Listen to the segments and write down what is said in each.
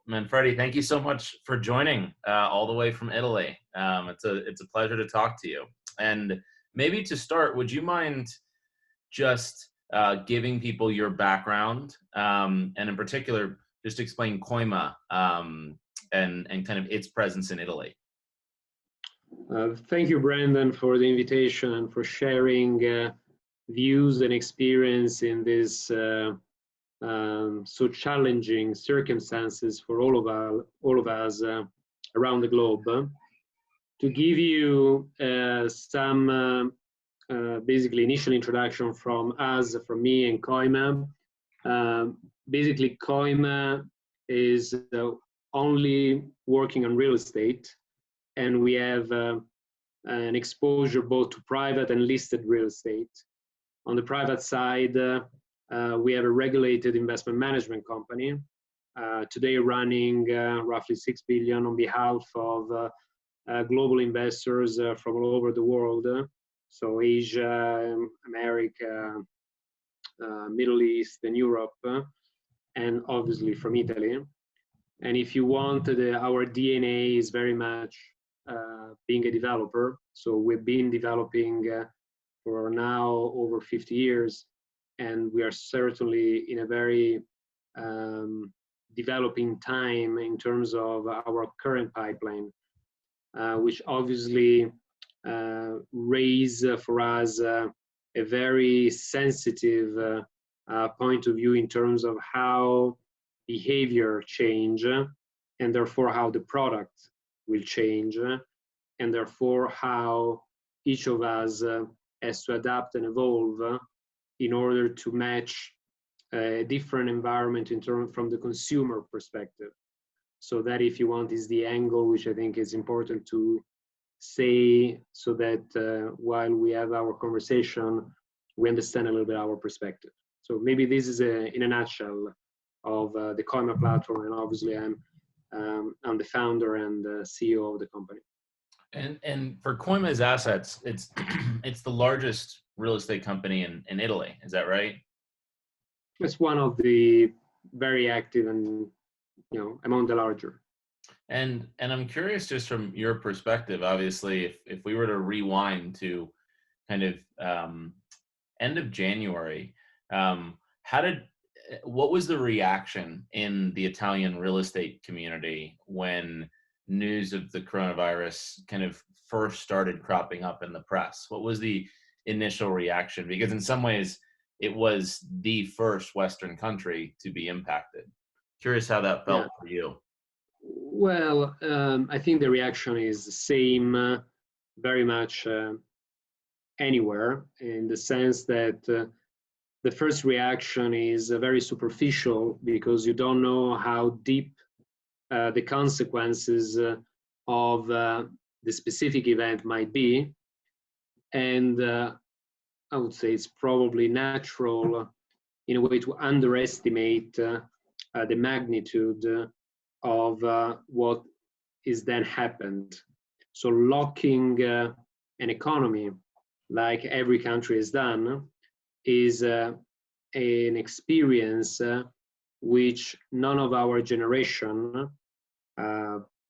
Manfredi, thank you so much for joining all the way from Italy. It's a pleasure to talk to you. And maybe to start, would you mind just giving people your background, and in particular, just explain COIMA and kind of its presence in Italy? Thank you, Brandon, for the invitation and for sharing views and experience in this so challenging circumstances for all of us around the globe. To give you some basically initial introduction from me and COIMA. Basically, COIMA is only working on real estate, and we have an exposure both to private and listed real estate. On the private side, we have a regulated investment management company, today running roughly 6 billion on behalf of global investors from all over the world. So Asia, America, Middle East, and Europe, and obviously from Italy. And if you want, our DNA is very much being a developer. So we've been developing for now over 50 years, and we are certainly in a very developing time in terms of our current pipeline, which obviously raise for us a very sensitive point of view in terms of how behavior change, and therefore how the product will change, and therefore how each of us has to adapt and evolve in order to match a different environment in terms from the consumer perspective. So that, if you want, is the angle which I think is important to say, so that while we have our conversation, we understand a little bit our perspective. So maybe this is in a nutshell of the COIMA platform, and obviously I'm the founder and CEO of the company. And for COIMA's assets, it's it's the largest real estate company in Italy. Is that right? It's one of the very active and, among the larger. And I'm curious, just from your perspective, obviously, if we were to rewind to kind of end of January, what was the reaction in the Italian real estate community when news of the coronavirus kind of first started cropping up in the press? What was the initial reaction? Because in some ways, it was the first Western country to be impacted. Curious how that felt for you. Well, I think the reaction is the same very much anywhere, in the sense that the first reaction is very superficial, because you don't know how deep the consequences of the specific event might be. And I would say it's probably natural in a way to underestimate the magnitude of what is then happened. So locking an economy, like every country has done, is an experience which none of our generation,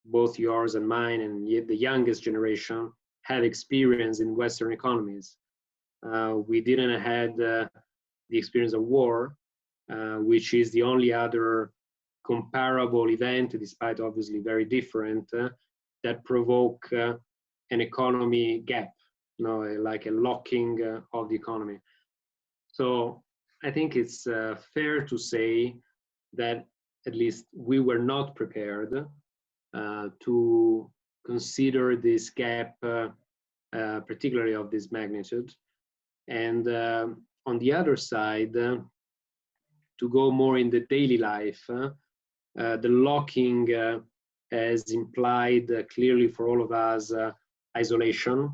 both yours and mine, and yet the youngest generation, have experienced in Western economies. We didn't have the experience of war, which is the only other comparable event, despite obviously very different, that provoke an economy gap, like a locking of the economy. So I think it's fair to say that at least we were not prepared to consider this gap, particularly of this magnitude. And on the other side, to go more in the daily life, the locking has implied clearly for all of us isolation,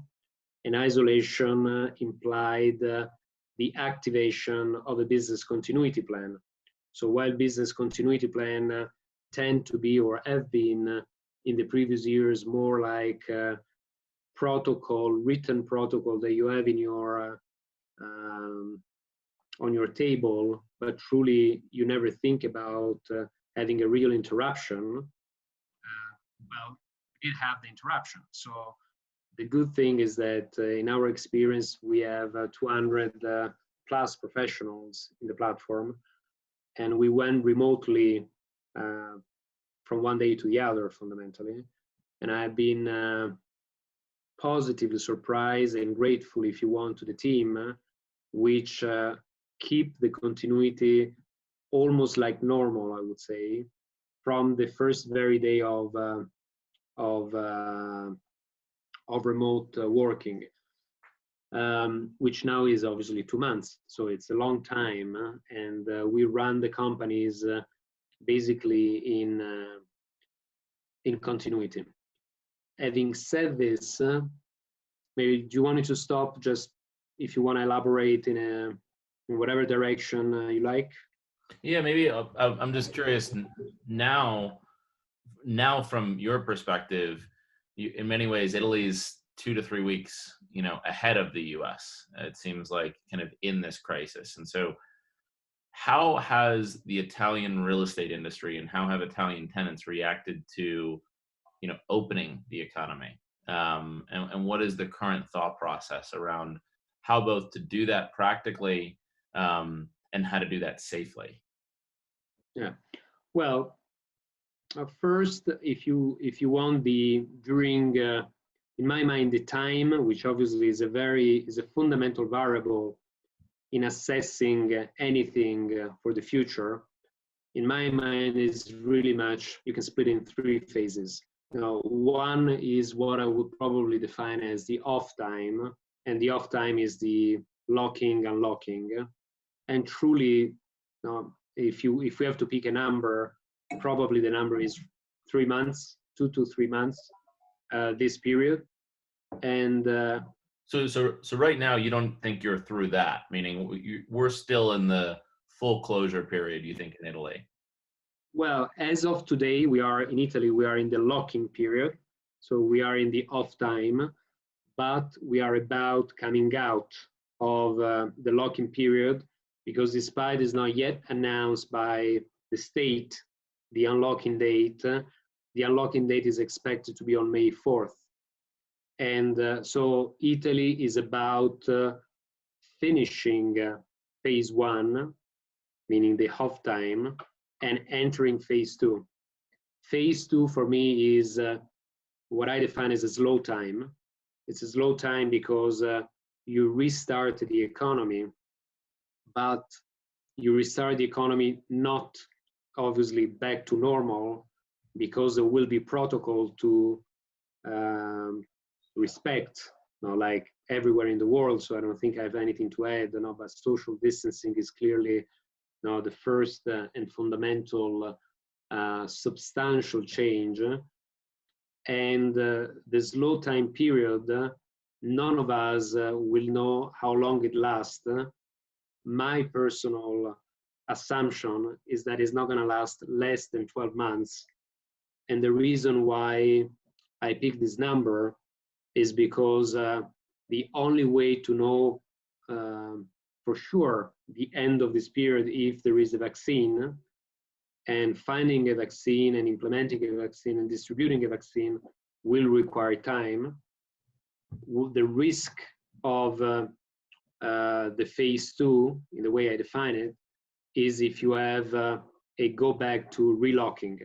and isolation implied the activation of a business continuity plan. So while business continuity plan tend to be or have been in the previous years more like protocol, written protocol that you have in your on your table, but truly you never think about having a real interruption. Well, we did have the interruption. So the good thing is that in our experience, we have 200 plus professionals in the platform, and we went remotely from one day to the other, fundamentally. And I've been positively surprised and grateful, if you want, to the team, which keep the continuity almost like normal, I would say, from the first very day of remote working, which now is obviously 2 months. So it's a long time, and we run the companies basically in continuity. Having said this, maybe do you want me to stop? Just if you want to elaborate in whatever direction you like. Yeah, maybe I'm just curious now from your perspective, in many ways, Italy's 2 to 3 weeks, ahead of the US. It seems like kind of in this crisis. And so how has the Italian real estate industry and how have Italian tenants reacted to, opening the economy? And what is the current thought process around how both to do that practically and how to do that safely? Yeah, well, first, if you want, during in my mind, the time, which obviously is a fundamental variable in assessing anything for the future, in my mind is really much, you can split in 3 phases. One is what I would probably define as the off time, and the off time is the locking, unlocking, and truly, if we have to pick a number, probably the number is 3 months, 2 to 3 months, this period. And so right now you don't think you're through that, meaning we're still in the full closure period, you think, in Italy? Well, as of today, we are in Italy, we are in the locking period. So we are in the off time, but we are about coming out of the locking period, because despite it's not yet announced by the state, the unlocking date is expected to be on May 4th. And so Italy is about finishing phase 1, meaning the off time, and entering phase 2. Phase 2 for me is what I define as a slow time. It's a slow time because you restart the economy, but you restart the economy not obviously back to normal, because there will be protocol to respect, like everywhere in the world. So I don't think I have anything to add, but social distancing is clearly the first and fundamental substantial change. And the slow time period, none of us will know how long it lasts. My personal assumption is that it's not going to last less than 12 months. And the reason why I picked this number is because the only way to know for sure the end of this period, if there is a vaccine, and finding a vaccine and implementing a vaccine and distributing a vaccine will require time. The risk of the phase 2, in the way I define it, is if you have a go back to relocking.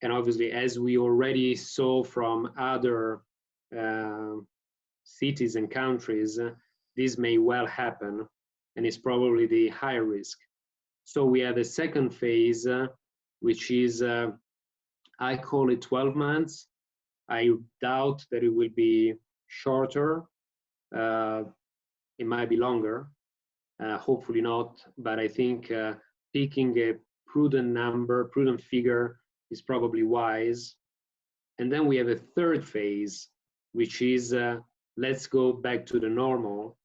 And obviously, as we already saw from other cities and countries, this may well happen, and it's probably the higher risk. So we have a second phase, which is, I call it 12 months. I doubt that it will be shorter. It might be longer, hopefully not, but I think picking a prudent figure is probably wise. And then we have a third phase, which is let's go back to the normal,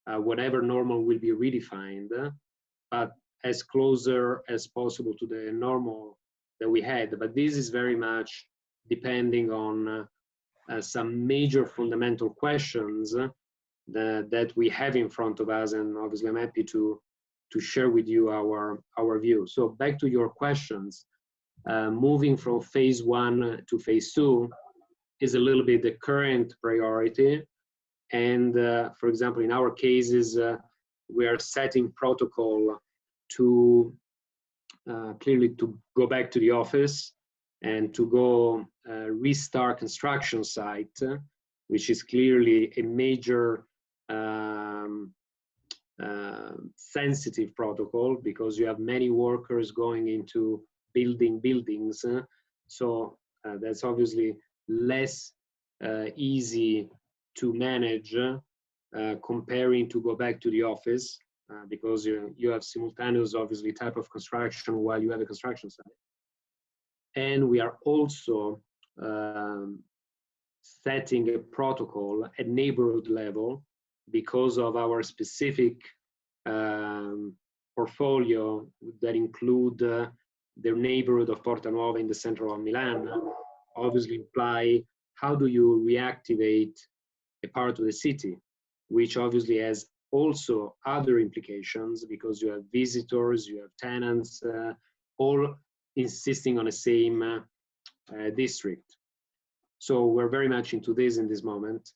whatever normal will be redefined, but as closer as possible to the normal we had, but this is very much depending on some major fundamental questions that we have in front of us, and obviously I'm happy to share with you our view. So back to your questions, moving from phase 1 to phase 2 is a little bit the current priority. And for example, in our cases, we are setting protocol to clearly to go back to the office and to go restart construction site, which is clearly a major sensitive protocol, because you have many workers going into buildings. So that's obviously less easy to manage comparing to go back to the office, because you have simultaneous, obviously, type of construction while you have a construction site. And we are also setting a protocol at neighborhood level because of our specific portfolio that include the neighborhood of Porta Nuova in the center of Milan. Obviously imply how do you reactivate a part of the city, which obviously has also other implications, because you have visitors, you have tenants, all insisting on the same district. So we're very much into this in this moment,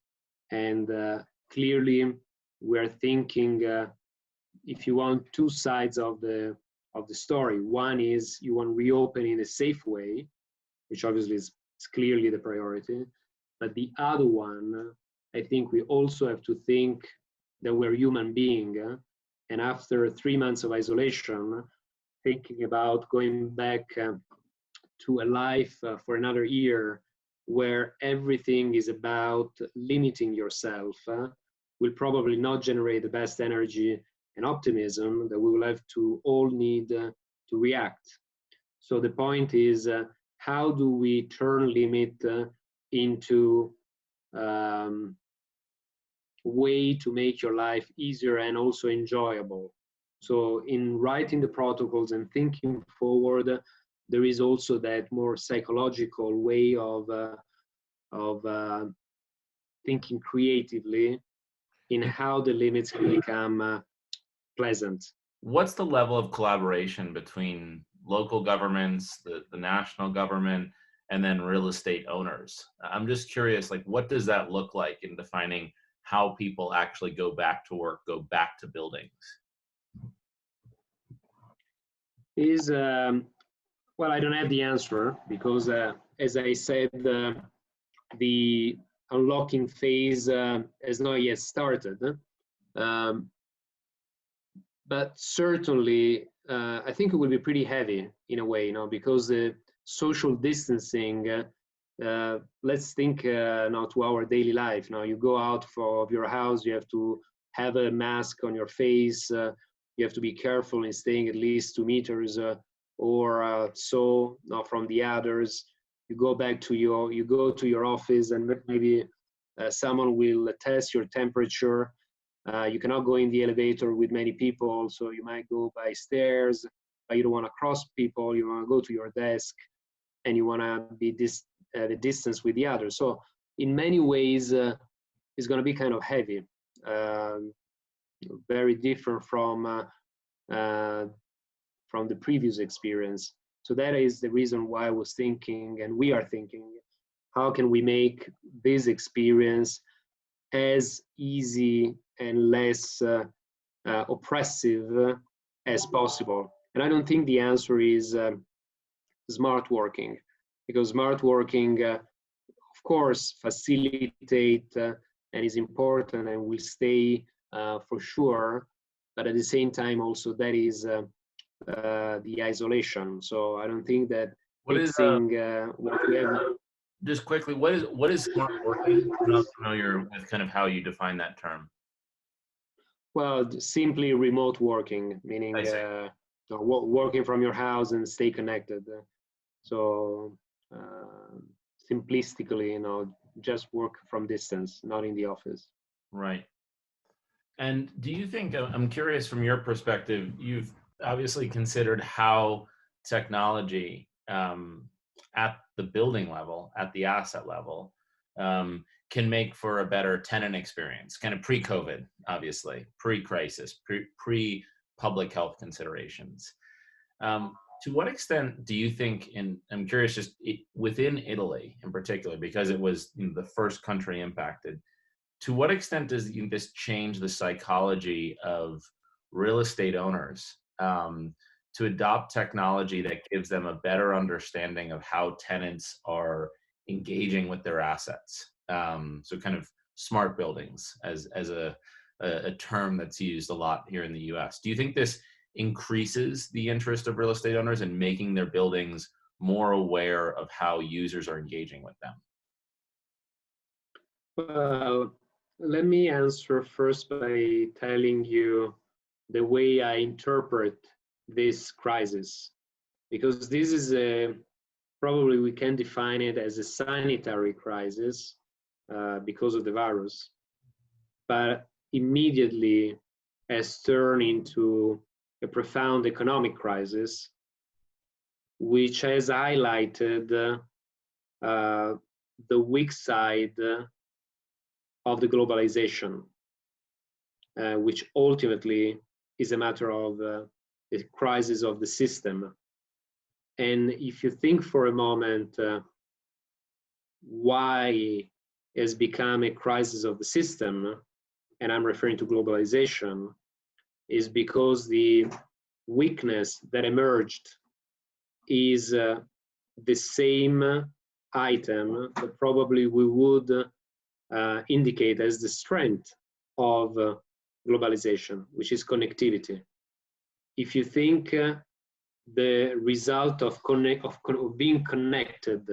and clearly we're thinking, if you want, two sides of the story. One is you want to reopen in a safe way, which obviously is clearly the priority, but the other one, I think we also have to think that we're human beings, and after 3 months of isolation, thinking about going back to a life for another year where everything is about limiting yourself will probably not generate the best energy and optimism that we will have to all need to react. So the point is, how do we turn limit into way to make your life easier and also enjoyable? So in writing the protocols and thinking forward, there is also that more psychological way of thinking creatively in how the limits can become pleasant. What's the level of collaboration between local governments, the national government, and then real estate owners? I'm just curious, like, what does that look like in defining how people actually go back to work, go back to buildings? Well, I don't have the answer, because as I said, the unlocking phase has not yet started. But certainly, I think it will be pretty heavy in a way, because the social distancing, let's think now to our daily life. Now you go out of your house, you have to have a mask on your face, you have to be careful in staying at least 2 meters or so now from the others. You go to your office, and maybe someone will test your temperature. You cannot go in the elevator with many people, so you might go by stairs, but you don't want to cross people. You want to go to your desk, and you want to be the distance with the others. So in many ways, it's going to be kind of heavy, very different from the previous experience. So that is the reason why I was thinking, and we are thinking, how can we make this experience as easy and less oppressive as possible? And I don't think the answer is smart working, because smart working, of course, facilitate and is important and will stay for sure, but at the same time also that is the isolation. So I don't think that What fixing what we have. just quickly, what is smart working? I'm not familiar with kind of how you define that term. Well, simply remote working, meaning working from your house and stay connected. So simplistically, just work from distance, not in the office. Right. And do you think, I'm curious from your perspective, you've obviously considered how technology at the building level, at the asset level, can make for a better tenant experience, kind of pre-COVID, obviously, pre-crisis, pre-public health considerations. To what extent do you think, and I'm curious, just within Italy in particular, because it was the first country impacted, to what extent does this change the psychology of real estate owners to adopt technology that gives them a better understanding of how tenants are engaging with their assets? So kind of smart buildings as a term that's used a lot here in the US. Do you think this increases the interest of real estate owners in making their buildings more aware of how users are engaging with them? Well, let me answer first by telling you the way I interpret this crisis, because this is probably we can define it as a sanitary crisis because of the virus, but immediately has turned into a profound economic crisis, which has highlighted the weak side of the globalization, which ultimately is a matter of the crisis of the system. And if you think for a moment why it has become a crisis of the system, and I'm referring to globalization, is because the weakness that emerged is the same item that probably we would indicate as the strength of globalization, which is connectivity. If you think the result of being connected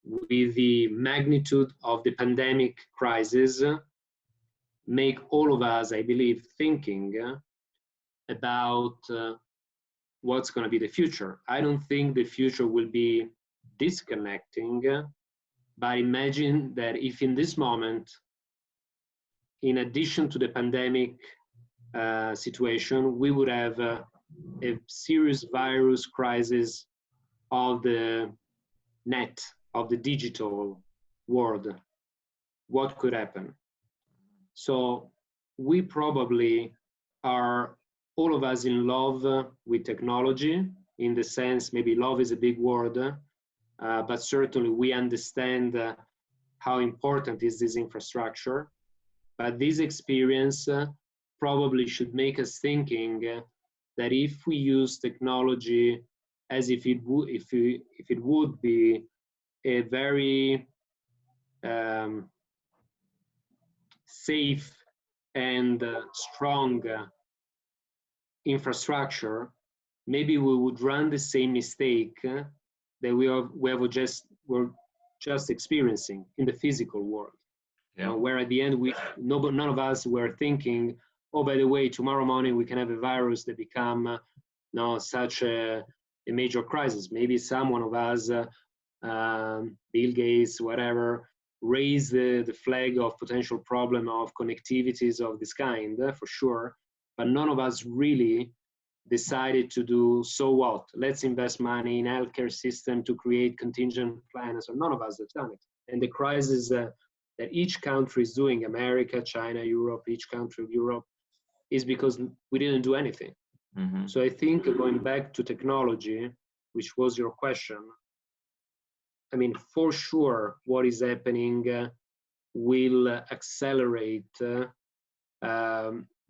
with the magnitude of the pandemic crisis, make all of us, I believe, thinking about what's going to be the future. I don't think the future will be disconnecting, but imagine that if in this moment, in addition to the pandemic situation, we would have a serious virus crisis of the net, of the digital world, what could happen? So we probably are, all of us, in love with technology, in the sense, maybe love is a big word, but certainly we understand how important is this infrastructure. But this experience probably should make us thinking that if we use technology as if it would be a very safe and strong infrastructure, maybe we would run the same mistake that we're just experiencing in the physical world. Yeah. Where at the end none of us were thinking, oh, by the way, tomorrow morning we can have a virus that become such a major crisis. Maybe someone of us, Bill Gates, whatever, raise the flag of potential problem of connectivities of this kind, for sure, but none of us really decided to do, so what? Let's invest money in healthcare system to create contingent plans. So none of us have done it. And the crisis that each country is doing, America, China, Europe, each country of Europe, is because we didn't do anything. Mm-hmm. So I think going back to technology, which was your question, I mean, for sure, what is happening will accelerate the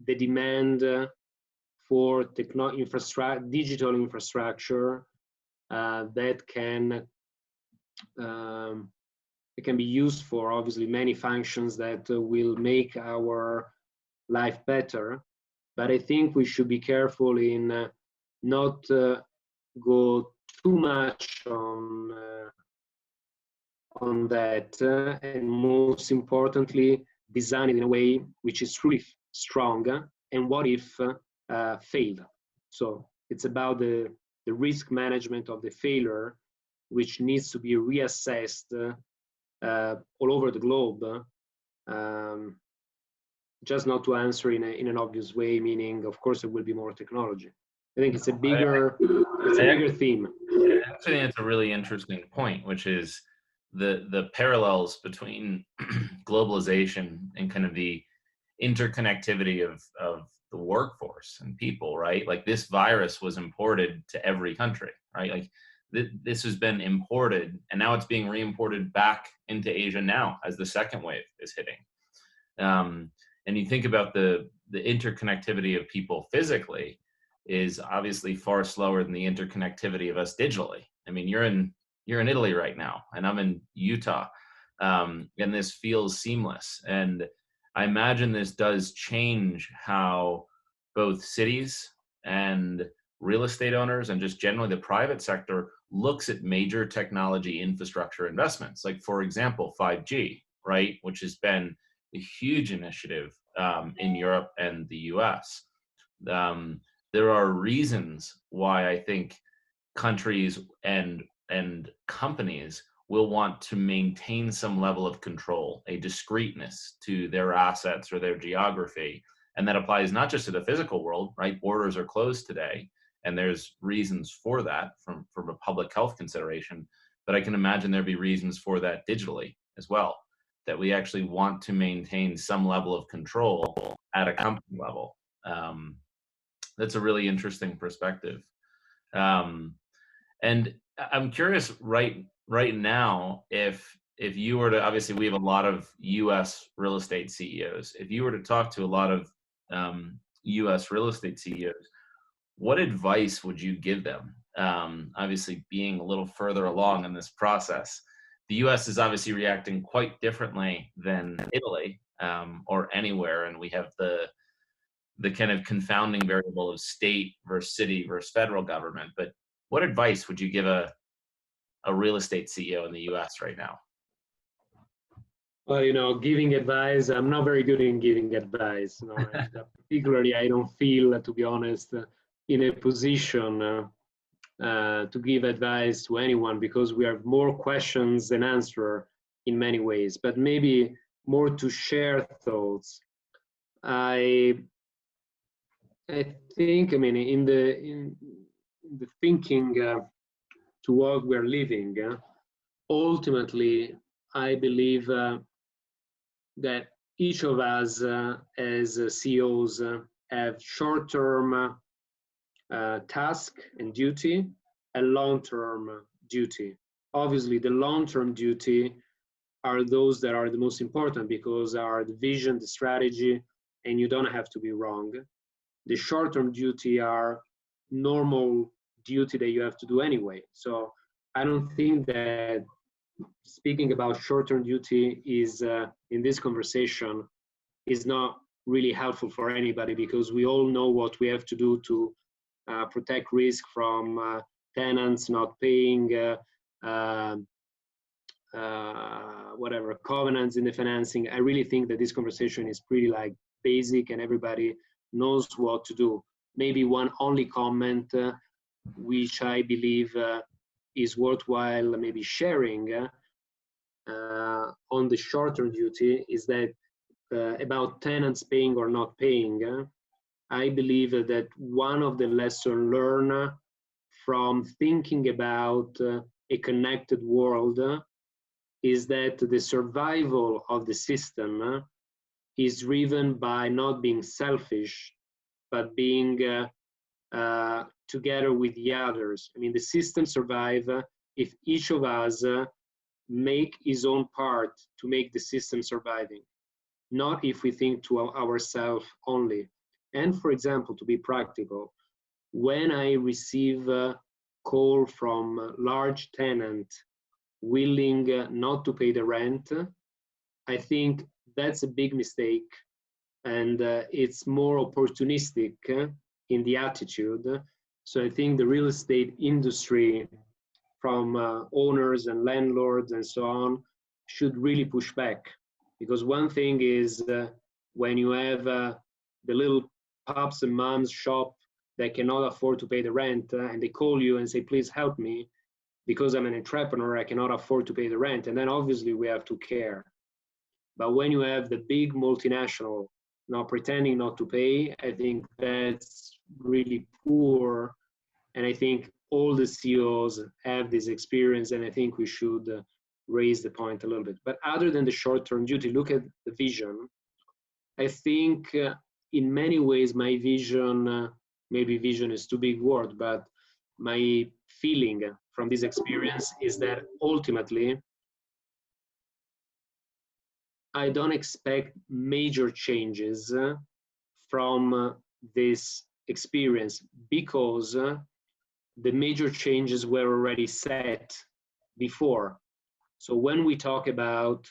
demand for digital infrastructure that can be used for obviously many functions that will make our life better. But I think we should be careful in not go too much on that, and most importantly, design it in a way which is truly strong. And what if failed? So it's about the risk management of the failure, which needs to be reassessed all over the globe. Just not to answer in an obvious way, meaning, of course, there will be more technology. I think it's a bigger theme. I actually think it's a really interesting point, which is the parallels between globalization and kind of the interconnectivity of the workforce and people, right? Like this virus was imported to every country, right? Like this has been imported and now it's being re-imported back into Asia now as the second wave is hitting. And you think about the interconnectivity of people physically is obviously far slower than the interconnectivity of us digitally. I mean, you're in Italy right now, and I'm in Utah, and this feels seamless. And I imagine this does change how both cities and real estate owners and just generally the private sector looks at major technology infrastructure investments. Like, for example, 5G, right, which has been a huge initiative in Europe and the US. There are reasons why I think countries and companies will want to maintain some level of control, a discreteness to their assets or their geography. And that applies not just to the physical world, right? Borders are closed today, and there's reasons for that from a public health consideration. But I can imagine there'd be reasons for that digitally as well, that we actually want to maintain some level of control at a company level. That's a really interesting perspective. And I'm curious right now, if you were to, obviously we have a lot of US real estate CEOs, if you were to talk to a lot of US real estate CEOs, what advice would you give them? Obviously being a little further along in this process, the US is obviously reacting quite differently than Italy or anywhere, and we have the kind of confounding variable of state versus city versus federal government. But what advice would you give a real estate CEO in the US right now? Well, giving advice, I'm not very good in giving advice. And particularly, I don't feel, to be honest, in a position to give advice to anyone, because we have more questions than answers in many ways, but maybe more to share thoughts. I think, I mean, in the thinking to what we're living, ultimately, I believe that each of us as CEOs have short-term task and duty and long-term duty. Obviously, the long-term duty are those that are the most important because are the vision, the strategy, and you don't have to be wrong. The short-term duty are normal duty that you have to do anyway. So I don't think that speaking about short-term duty is in this conversation is not really helpful for anybody, because we all know what we have to do to protect risk from tenants not paying whatever covenants in the financing. I really think that this conversation is pretty like basic and everybody knows what to do. Maybe one only comment which I believe is worthwhile maybe sharing on the short-term duty is that about tenants paying or not paying, I believe that one of the lessons learned from thinking about a connected world is that the survival of the system is driven by not being selfish, but being together with the others. I mean, the system survives if each of us make his own part to make the system surviving, not if we think to ourselves only. And for example, to be practical, when I receive a call from a large tenant willing not to pay the rent, I think that's a big mistake, and it's more opportunistic in the attitude. So I think the real estate industry, from owners and landlords and so on, should really push back. Because one thing is when you have the little pops and moms shop that cannot afford to pay the rent and they call you and say, please help me because I'm an entrepreneur, I cannot afford to pay the rent. And then obviously we have to care. But when you have the big multinational now pretending not to pay, I think that's really poor. And I think all the CEOs have this experience, and I think we should raise the point a little bit. But other than the short-term duty, look at the vision. I think in many ways my vision, maybe vision is too big word, but my feeling from this experience is that ultimately I don't expect major changes from this experience, because the major changes were already set before. So when we talk about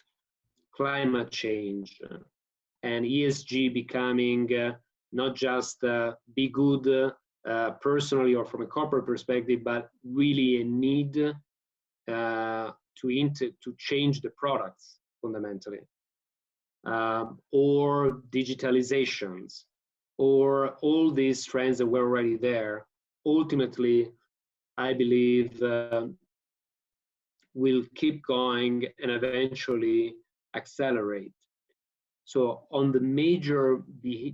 climate change and ESG becoming not just be good personally or from a corporate perspective, but really a need to change the products fundamentally, or digitalizations, or all these trends that were already there, ultimately, I believe will keep going and eventually accelerate. So on the major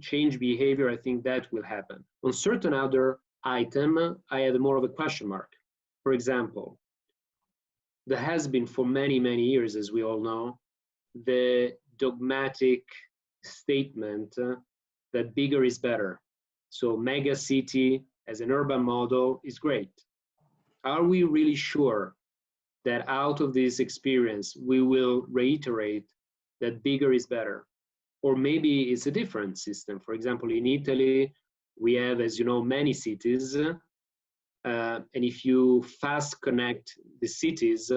change behavior, I think that will happen. On certain other item, I had more of a question mark. For example, there has been for many, many years, as we all know, the dogmatic statement that bigger is better. So mega city as an urban model is great. Are we really sure that out of this experience, we will reiterate that bigger is better? Or maybe it's a different system. For example, in Italy, we have, as you know, many cities. And if you fast connect the cities,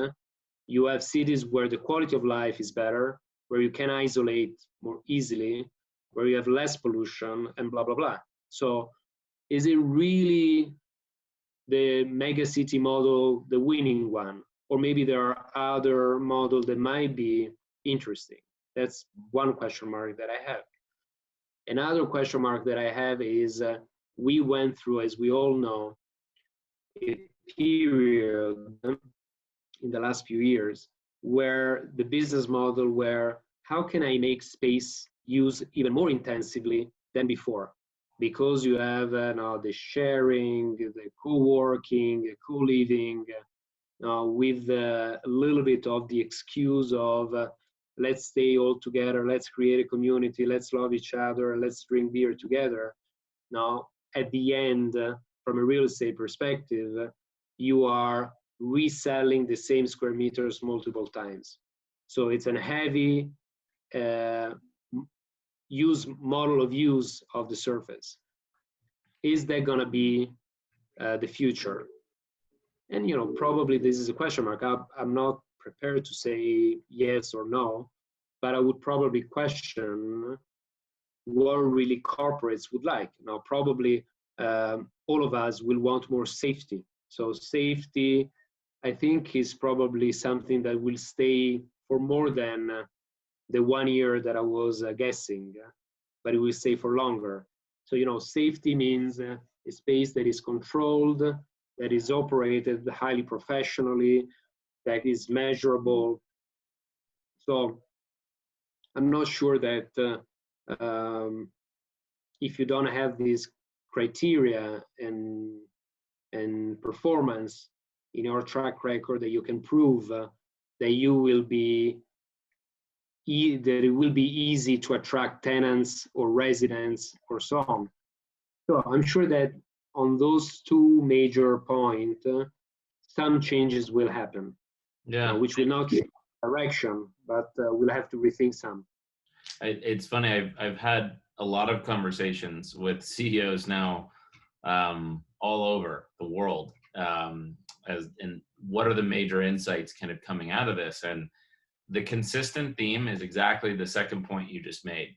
you have cities where the quality of life is better, where you can isolate more easily, where you have less pollution, and blah, blah, blah. So is it really the mega city model the winning one? Or maybe there are other models that might be interesting. That's one question mark that I have. Another question mark that I have is we went through, as we all know, a period in the last few years where the business model where how can I make space use even more intensively than before? Because you have now the sharing, the co-working, co-living, with a little bit of the excuse of let's stay all together, let's create a community, let's love each other, let's drink beer together. Now, at the end, from a real estate perspective, you are reselling the same square meters multiple times. So it's a heavy model of use of the surface. Is that going to be the future? And probably this is a question mark. I'm not prepared to say yes or no, but I would probably question what really corporates would like. Now, probably all of us will want more safety. So safety, I think, is probably something that will stay for more than the 1 year that I was guessing, but it will stay for longer. So, safety means a space that is controlled, that is operated highly professionally, that is measurable. So I'm not sure that if you don't have these criteria and performance in your track record that you can prove that you will be that it will be easy to attract tenants or residents or so on. So I'm sure that on those two major points, some changes will happen. Yeah, which will not change direction, but we'll have to rethink some. It's funny. I've had a lot of conversations with CEOs now, all over the world, and what are the major insights kind of coming out of this? And the consistent theme is exactly the second point you just made,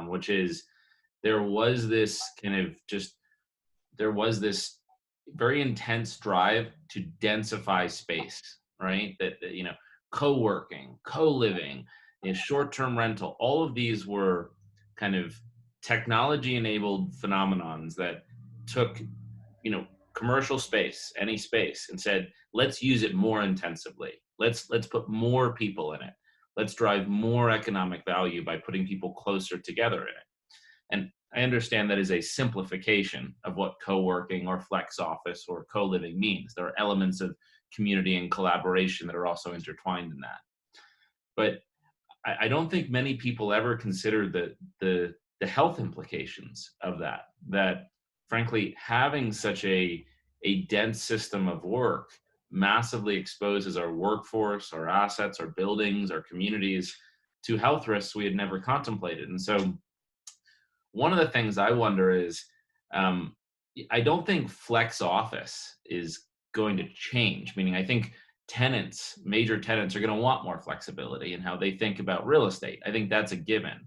which is there was this very intense drive to densify space, right? That co-working, co-living, short-term rental, all of these were kind of technology-enabled phenomenons that took, commercial space, any space, and said, let's use it more intensively. Let's put more people in it. Let's drive more economic value by putting people closer together in it. And I understand that is a simplification of what co-working or flex office or co-living means. There are elements of community and collaboration that are also intertwined in that. But I don't think many people ever consider the health implications of that. That frankly, having such a dense system of work massively exposes our workforce, our assets, our buildings, our communities to health risks we had never contemplated. And so one of the things I wonder is, um, I don't think flex office is going to change, meaning I think tenants, major tenants, are going to want more flexibility in how they think about real estate. I think that's a given.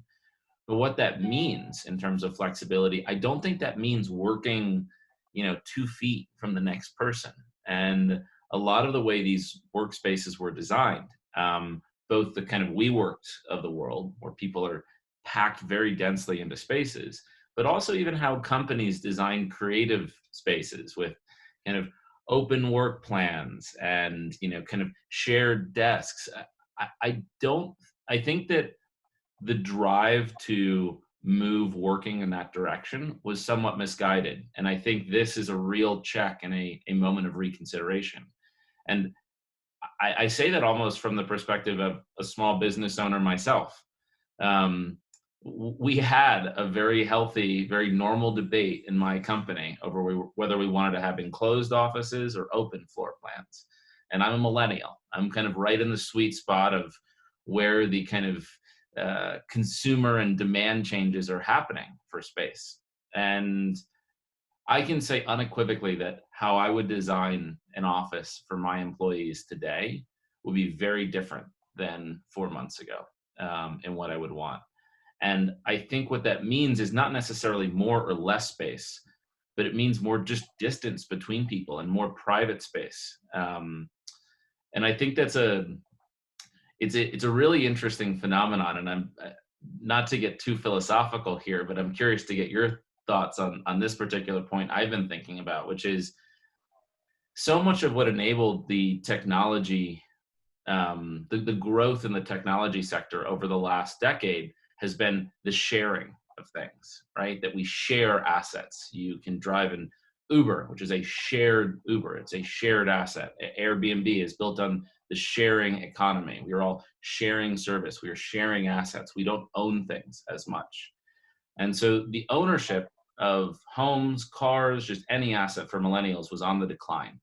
But what that means in terms of flexibility, I don't think that means working, 2 feet from the next person. And a lot of the way these workspaces were designed, both the kind of WeWorks of the world, where people are packed very densely into spaces, but also even how companies design creative spaces with kind of open work plans and kind of shared desks. I think that the drive to move working in that direction was somewhat misguided. And I think this is a real check and a moment of reconsideration. And I say that almost from the perspective of a small business owner myself. We had a very healthy, very normal debate in my company over whether we wanted to have enclosed offices or open floor plans. And I'm a millennial. I'm kind of right in the sweet spot of where the kind of consumer and demand changes are happening for space. And I can say unequivocally that how I would design an office for my employees today would be very different than 4 months ago, in what I would want. And I think what that means is not necessarily more or less space, but it means more just distance between people and more private space. And I think it's a really interesting phenomenon. And I'm not to get too philosophical here, but I'm curious to get your thoughts on this particular point I've been thinking about, which is so much of what enabled the technology, the growth in the technology sector over the last decade has been the sharing of things, right? That we share assets. You can drive an Uber, which is a shared Uber. It's a shared asset. Airbnb is built on the sharing economy. We are all sharing service. We are sharing assets. We don't own things as much. And so the ownership of homes, cars, just any asset for millennials was on the decline.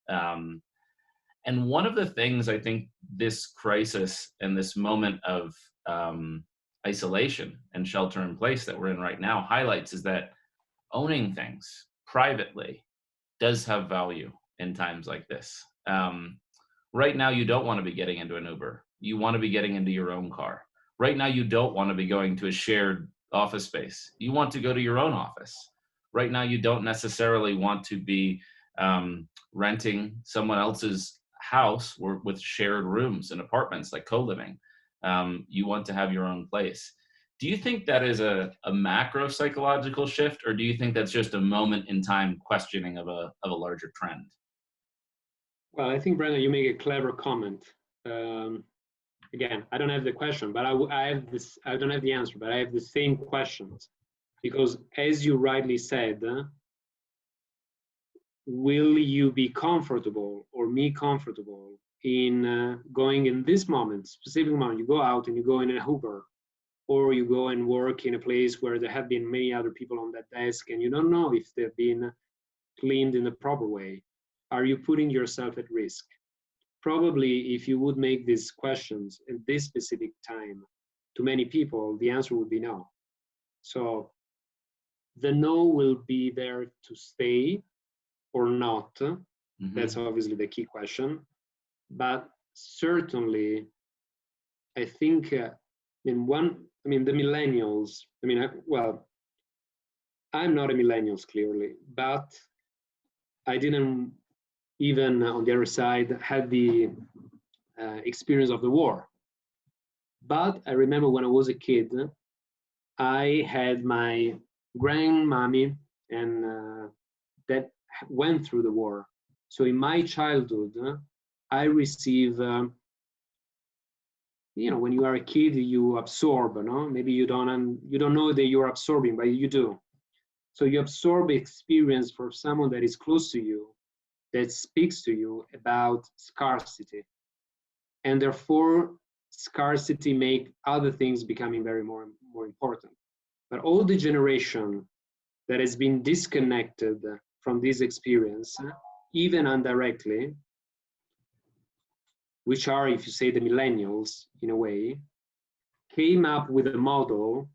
And one of the things I think this crisis and this moment of isolation and shelter in place that we're in right now highlights is that owning things privately does have value in times like this. Right now, you don't want to be getting into an Uber. You want to be getting into your own car. Right now, you don't want to be going to a shared office space. You want to go to your own office. Right now, you don't necessarily want to be renting someone else's house with shared rooms and apartments like co-living. You want to have your own place. Do you think that is a macro psychological shift, or do you think that's just a moment in time questioning of a larger trend? Well, I think, Brandon, you make a clever comment. Again, I don't have the question, but I have this. I don't have the answer, but I have the same questions, because as you rightly said, will you be comfortable, or me comfortable, in going in this moment, specific moment? You go out and you go in a Uber, or you go and work in a place where there have been many other people on that desk, and you don't know if they've been cleaned in the proper way. Are you putting yourself at risk? Probably, if you would make these questions at this specific time to many people, the answer would be no. So the no will be there to stay or not. Mm-hmm. That's obviously the key question. But certainly, I think, the millennials, I'm not a millennial, clearly, but I didn't even on the other side had the experience of the war. But I remember when I was a kid, I had my grandmommy and that went through the war. So in my childhood, I received when you are a kid, you absorb, no? Maybe you don't know that you're absorbing, but you do. So you absorb experience from someone that is close to you, that speaks to you about scarcity. And therefore, scarcity make other things becoming very more important. But all the generation that has been disconnected from this experience, even indirectly, which are, if you say, the millennials in a way, came up with a model.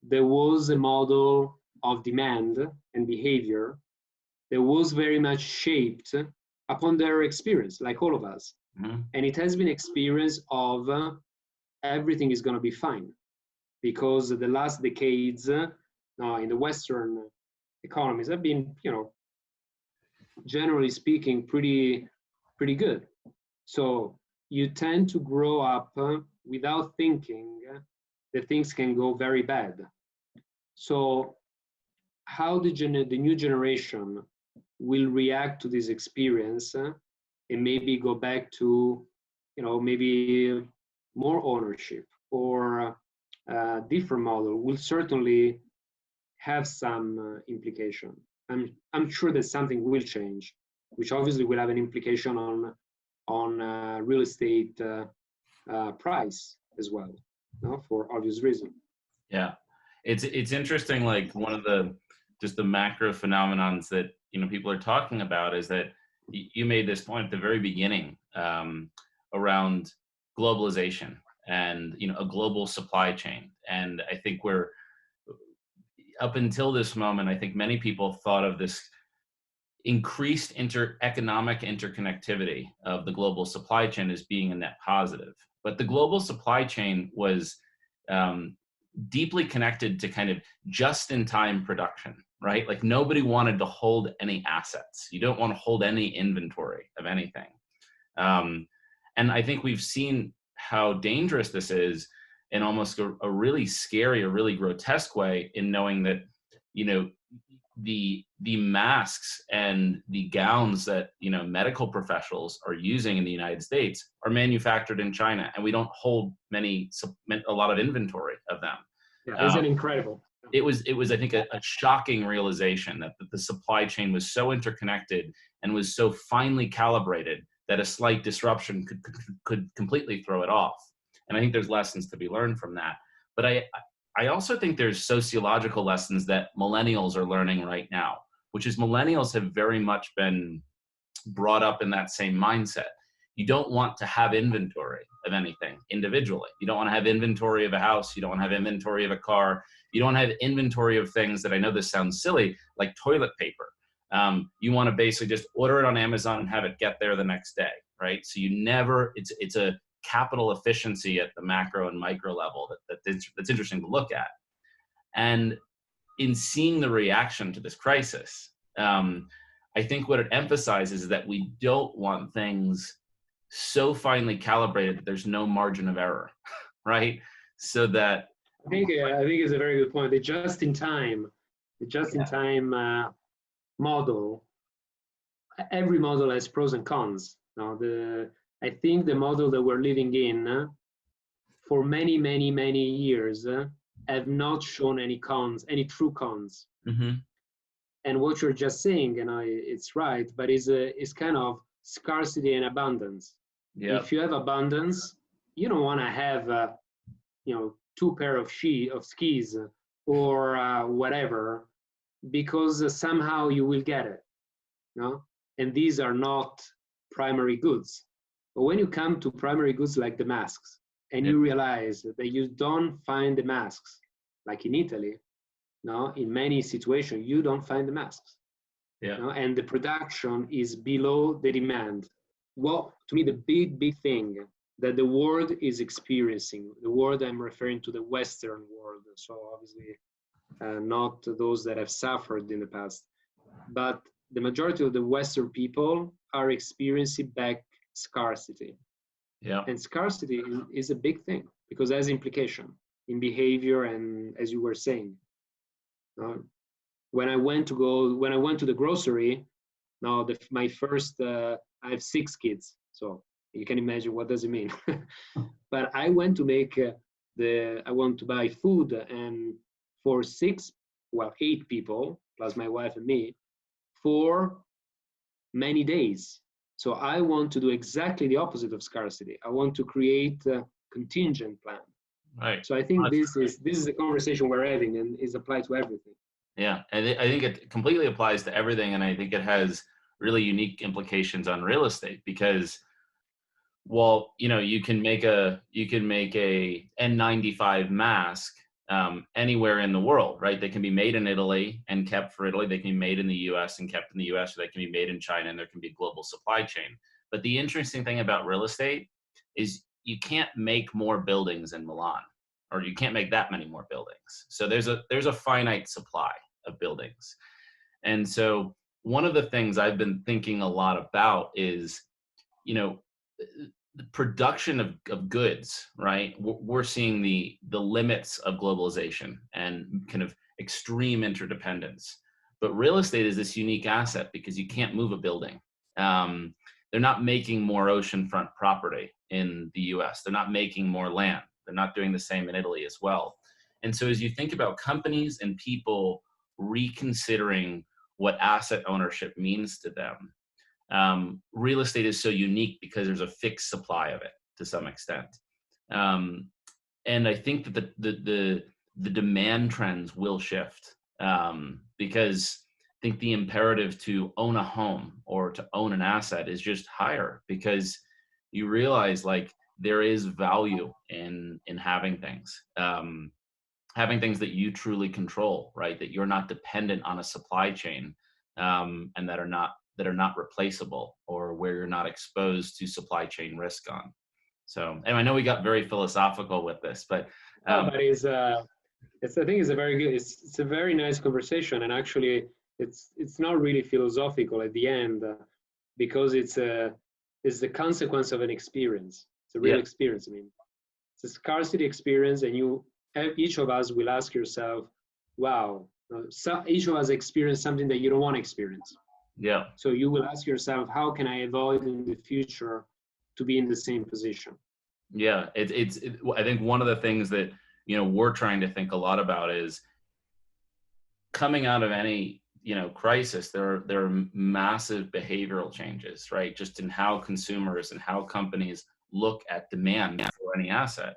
There was a model of demand and behavior that was very much shaped upon their experience, like all of us. Mm-hmm. And it has been experience of everything is going to be fine, because the last decades in the Western economies have been, generally speaking, pretty good. So you tend to grow up without thinking that things can go very bad. So how the new generation will react to this experience and maybe go back to, maybe more ownership or a different model will certainly have some implication. I'm sure that something will change, which obviously will have an implication on real estate price as well, for obvious reason. Yeah, it's interesting. Like one of the just the macro phenomenons that people are talking about is that you made this point at the very beginning around globalization and a global supply chain. And I think we're up until this moment, I think many people thought of this increased economic interconnectivity of the global supply chain as being a net positive. But the global supply chain was deeply connected to kind of just-in-time production, right? Like nobody wanted to hold any assets. You don't want to hold any inventory of anything. And I think we've seen how dangerous this is in almost a really scary, a really grotesque way, in knowing that, the masks and the gowns that medical professionals are using in the United States are manufactured in China, and we don't hold a lot of inventory of them. Yeah, isn't it incredible? It was I think a shocking realization that the supply chain was so interconnected and was so finely calibrated that a slight disruption could completely throw it off. And I think there's lessons to be learned from that. But I also think there's sociological lessons that millennials are learning right now, which is millennials have very much been brought up in that same mindset. You don't want to have inventory of anything individually. You don't want to have inventory of a house. You don't want to have inventory of a car. You don't have inventory of things that, I know this sounds silly, like toilet paper. You want to basically just order it on Amazon and have it get there the next day, right? So you never, it's a capital efficiency at the macro and micro level that's interesting to look at. And in seeing the reaction to this crisis, I think what it emphasizes is that we don't want things so finely calibrated that there's no margin of error, right? So that I think it's a very good point. The just-in-time model. Every model has pros and cons. Now, I think the model that we're living in for many, many, many years have not shown any cons, any true cons. Mm-hmm. And what you're just saying, it's right, but it's kind of scarcity and abundance. Yep. If you have abundance, you don't want to have, 2 pair of skis or whatever, because somehow you will get it, and these are not primary goods. But when you come to primary goods like the masks, and you realize that you don't find the masks, like in Italy, in many situations, you don't find the masks. And the production is below the demand. Well, to me, the big thing that the world is experiencing, the world I'm referring to, the Western world, so obviously not those that have suffered in the past, but the majority of the Western people are experiencing back scarcity. Yeah. And scarcity is a big thing because it has implication in behavior, and as you were saying, when I went to the grocery, I have 6 kids, so You can imagine what does it mean. But I went to make I want to buy food, and for 8 people plus my wife and me for many days. So I want to do exactly the opposite of scarcity. I want to create a contingent plan. Right. So I think this is the conversation we're having, and is applied to everything. Yeah, I think it completely applies to everything, and I think it has really unique implications on real estate because, well, you can make a N95 mask anywhere in the world, right? They can be made in Italy and kept for Italy. They can be made in the U.S. and kept in the U.S. Or they can be made in China, and there can be a global supply chain. But the interesting thing about real estate is you can't make more buildings in Milan, or you can't make that many more buildings. So there's a finite supply of buildings. And so one of the things I've been thinking a lot about is, the production of goods, right? We're seeing the limits of globalization and kind of extreme interdependence. But real estate is this unique asset because you can't move a building. They're not making more oceanfront property in the US. They're not making more land. They're not doing the same in Italy as well. And so as you think about companies and people reconsidering what asset ownership means to them, real estate is so unique because there's a fixed supply of it to some extent. And I think that the demand trends will shift because I think the imperative to own a home or to own an asset is just higher because you realize like there is value in having things. Having things that you truly control, right? That you're not dependent on a supply chain, and that are not replaceable, or where you're not exposed to supply chain risk on. So, and I know we got very philosophical with this, but but I think it's a very good, it's a very nice conversation, and actually it's not really philosophical at the end, because it's the consequence of an experience. It's a real experience. I mean, it's a scarcity experience, and each of us will ask yourself, wow, so each of us experienced something that you don't want to experience. Yeah. So you will ask yourself, how can I avoid in the future to be in the same position? Yeah, I think one of the things that we're trying to think a lot about is coming out of any crisis. There are massive behavioral changes, right? Just in how consumers and how companies look at demand for any asset.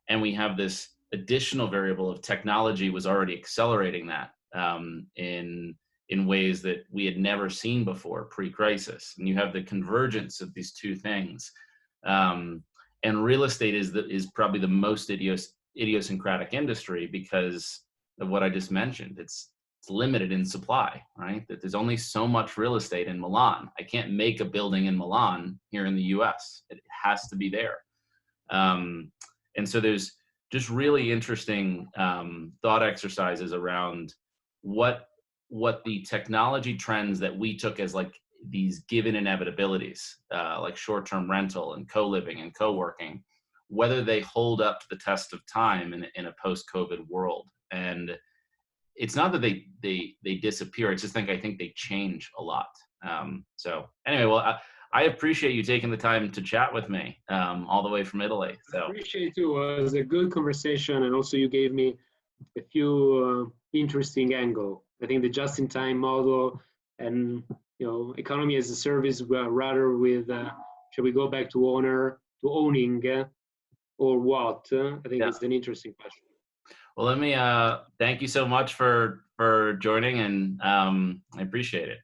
And we have this additional variable of technology was already accelerating that in ways that we had never seen before pre-crisis. And you have the convergence of these two things. And real estate is probably the most idiosyncratic industry because of what I just mentioned. It's limited in supply, right? That there's only so much real estate in Milan. I can't make a building in Milan here in the US. It has to be there. And so there's just really interesting thought exercises around what the technology trends that we took as like these given inevitabilities, like short-term rental and co-living and co-working, whether they hold up to the test of time in a post-COVID world. And it's not that they disappear. It's just I think they change a lot. So anyway, well, I appreciate you taking the time to chat with me all the way from Italy. So I appreciate it too. It was a good conversation, and also you gave me a few interesting angles. I think the just-in-time model and economy as a service, rather with shall we go back to owning or what? I think it's an interesting question. Well, let me thank you so much for joining, and I appreciate it.